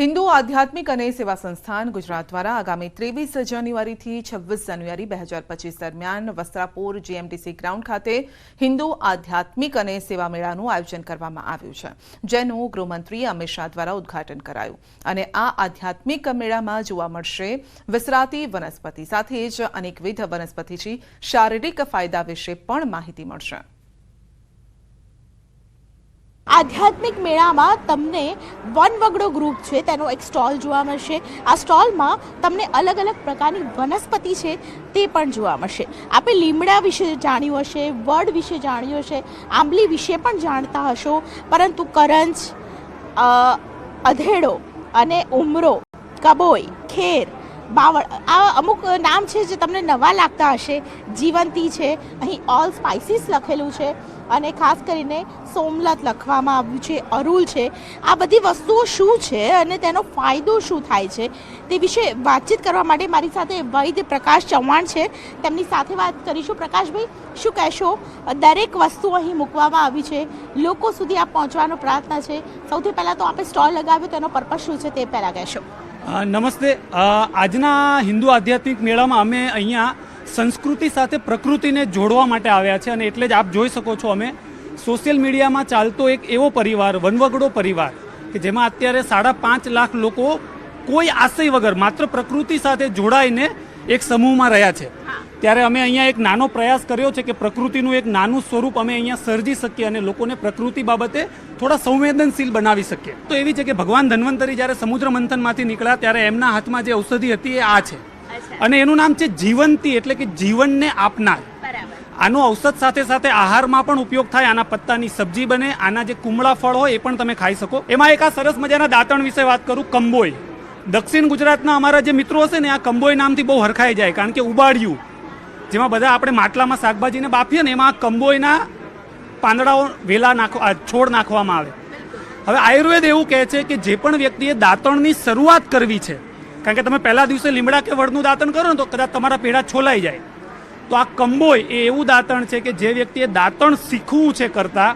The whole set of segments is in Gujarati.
હિન્દુ આધ્યાત્મિક અને સેવા સંસ્થાન ગુજરાત દ્વારા આગામી 23 જાન્યુઆરીથી 26 જાન્યુઆરી 2025 દરમિયાન વસ્ત્રાપુર જીએમડીસી ગ્રાઉન્ડ ખાતે હિન્દુ આધ્યાત્મિક અને સેવા મેળાનું આયોજન કરવામાં આવ્યું છે, જેનું ગૃહમંત્રી અમિત શાહ દ્વારા ઉદ્ઘાટન કરાયું અને આ આધ્યાત્મિક મેળામાં જોવા મળશે વિસરાતી વનસ્પતિ સાથે જ અનેકવિધ વનસ્પતિથી શારીરિક ફાયદા વિશે પણ માહિતી મળશે। आध्यात्मिक मेला में तमने वनवगड़ो ग्रुप है तेनो एक स्टॉल जोवा मळशे। आ स्टॉल में तमने अलग अलग प्रकारनी वनस्पति है ते पण जोवा मळशे। आपे લીમડા विषे जाण्युं हशे, वड विषे जाण्युं हशे, आंबली विषे पण जाणता हशो, परंतु करंज, अधेड़ो अने उमरो, कबोय, खेर, बावळ आ अमुक नाम है जो तमने नवा लागता हशे। जीवंती है, अहीं ऑल स्पाइसीस लखेलुं छे અને ખાસ કરીને સોમલત લખવામાં આવ્યું છે, અરુલ છે। આ બધી વસ્તુઓ શું છે અને તેનો ફાયદો શું થાય છે તે વિશે વાતચીત કરવા માટે મારી સાથે વૈદ્ય પ્રકાશ ચૌહાણ છે, તેમની સાથે વાત કરીશું। પ્રકાશભાઈ, શું કહેશો? દરેક વસ્તુ અહીં મૂકવામાં આવી છે, લોકો સુધી આ પહોંચવાનો પ્રયત્ન છે। સૌથી પહેલાં તો આપણે સ્ટોલ લગાવ્યો, તેનો પર્પઝ શું છે તે પહેલાં કહેશો। નમસ્તે। આજના હિન્દુ આધ્યાત્મિક મેળામાં અમે અહીંયા संस्कृति साथे प्रकृति ने जोड़वा माटे आव्या छे अने एटले ज आप जोई शको छो अमे सोशियल मीडिया में चालतो एक एवो परिवार वनवगड़ो परिवार के जेमां अत्यारे 5.5 लाख लोको कोई आशय वगर मात्र प्रकृति साथे जोड़ाईने एक समूह में रह्या छे। त्यारे अमे अहींया एक नानो प्रयास कर्यो छे के प्रकृतिनुं एक नानुं स्वरूप अमे अहींया सर्जी शकीए अने लोकोने प्रकृति बाबते थोड़ा संवेदनशील बनावी शकीए। तो एवी छे के भगवान धन्वंतरी ज्यारे समुद्र मंथनमांथी निकळ्या त्यारे एमना हाथमां जे औषधि हती ए आ छे અને એનું નામ છે જીવંતી, એટલે કે જીવનને આપનાર। આનો ઔષધ સાથે સાથે આહારમાં પણ ઉપયોગ થાય। આના પત્તાની સબ્જી બને, આના જે કુમળા ફળ હોય એ પણ તમે ખાઈ શકો। એમાં એક આ સરસ મજાના દાંતણ વિશે વાત કરું, કંબોય। દક્ષિણ ગુજરાતના અમારા જે મિત્રો હશે ને આ કંબોય નામથી બહુ હરખાઈ જાય, કારણ કે ઉબાડિયું જેમાં બધા આપણે માટલામાં શાકભાજીને બાફીએ ને એમાં કંબોયના પાંદડાઓ વેલા છોડ નાખવામાં આવે। હવે આયુર્વેદ એવું કહે છે કે જે પણ વ્યક્તિએ દાંતણની શરૂઆત કરવી છે, કારણ કે તમે પહેલા દિવસે લીમડા કે વડનું દાંતણ કરો ને તો કદાચ તમારા પેડા છોલાઈ જાય, તો આ કંબોય એ એવું દાંતણ છે કે જે વ્યક્તિએ દાંતણ શીખવું છે કરતા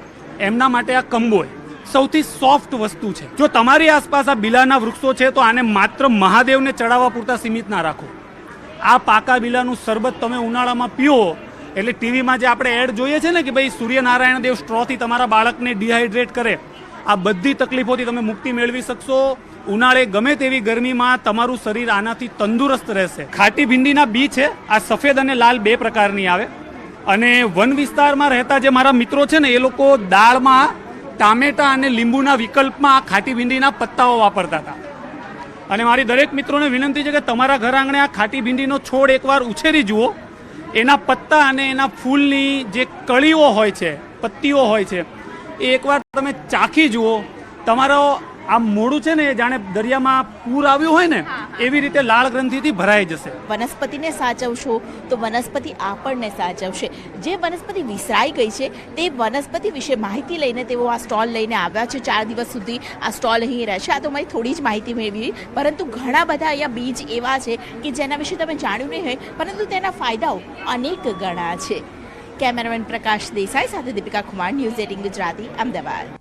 એમના માટે આ કંબોય સૌથી સોફ્ટ વસ્તુ છે। જો તમારી આસપાસ આ બીલાના વૃક્ષો છે તો આને માત્ર મહાદેવને ચડાવવા પૂરતા સીમિત ના રાખો। આ પાકા બીલાનું શરબત તમે ઉનાળામાં પીઓ એટલે ટીવીમાં જે આપણે એડ જોઈએ છે ને કે ભાઈ સૂર્યનારાયણ દેવ સ્ટ્રોથી તમારા બાળકને ડિહાઇડ્રેટ કરે, આ બધી તકલીફોથી તમે મુક્તિ મેળવી શકશો। ઉનાળે ગમે તેવી ગરમીમાં તમારું શરીર આનાથી તંદુરસ્ત રહેશે। ખાટી ભીંડીના બી છે, આ સફેદ અને લાલ બે પ્રકારની આવે। અને વન વિસ્તારમાં રહેતા જે મારા મિત્રો છે ને એ લોકો દાળમાં ટામેટા અને લીંબુના વિકલ્પમાં આ ખાટી ભીંડીના પત્તાઓ વાપરતા હતા। અને મારી દરેક મિત્રોને વિનંતી છે કે તમારા ઘર આંગણે આ ખાટી ભીંડીનો છોડ એકવાર ઉછેરી જુઓ। એના પત્તા અને એના ફૂલની જે કળીઓ હોય છે, પત્તીઓ હોય છે, એ એકવાર તમે ચાખી જુઓ। તમારો આ મોઢું છે ને જાણે દરિયામાં પૂર આવ્યું હોય ને એવી રીતે લાળ ગ્રંથિથી ભરાઈ જશે। વનસ્પતિને સાચવશો તો વનસ્પતિ આપણને સાચવશે। જે વનસ્પતિ વિસરાઈ ગઈ છે તે વનસ્પતિ વિશે માહિતી લઈને તેઓ આ સ્ટોલ લઈને આવ્યા છે। 4 દિવસ સુધી આ સ્ટોલ અહીં રહેશે। આ તો મારી થોડી જ માહિતી મેળવી, પરંતુ ઘણા બધા અહીંયા બીજ એવા છે કે જેના વિશે તમે જાણ્યું નહીં હોય, પરંતુ તેના ફાયદાઓ અનેક ગણા છે। કેમેરામેન પ્રકાશ દેસાઈ સાથે દીપિકા કુમાર, ન્યૂઝ 18 ગુજરાતી, અમદાવાદ।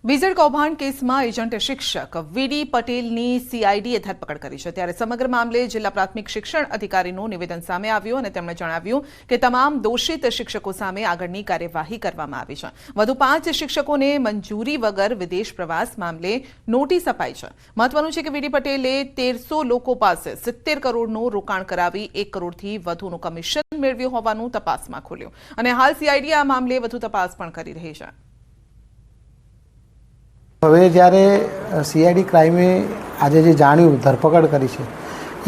બીજેડ કૌભાંડ કેસમાં એજન્ટ શિક્ષક વીડી પટેલની સીઆઈડીએ ધરપકડ કરી છે, ત્યારે સમગ્ર મામલે જિલ્લા પ્રાથમિક શિક્ષણ અધિકારીનું નિવેદન સામે આવ્યું અને તેમણે જણાવ્યું કે તમામ દોષિત શિક્ષકો સામે આગળની કાર્યવાહી કરવામાં આવી છે। વધુ 5 શિક્ષકોને મંજૂરી વગર વિદેશ પ્રવાસ મામલે નોટિસ અપાઈ છે। મહત્વનું છે કે વીડી પટેલે 1300 લોકો પાસે 70 કરોડનું રોકાણ કરાવી 1 કરોડથી વધુનું કમિશન મેળવ્યું હોવાનું તપાસમાં ખુલ્યું અને હાલ સીઆઈડી આ મામલે વધુ તપાસ પણ કરી રહી છે। હવે જ્યારે સીઆઈડી ક્રાઇમે આજે જે જાણ્યું, ધરપકડ કરી છે,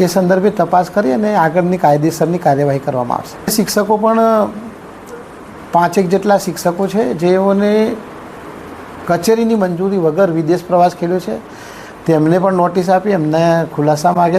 એ સંદર્ભે તપાસ કરી અને આગળની કાયદેસરની કાર્યવાહી કરવામાં આવશે। શિક્ષકો પણ 5 જેટલા શિક્ષકો છે જેઓને કચેરીની મંજૂરી વગર વિદેશ પ્રવાસ ખેલ્યો છે, તેમને પણ નોટિસ આપી એમને ખુલાસા માગ્યા।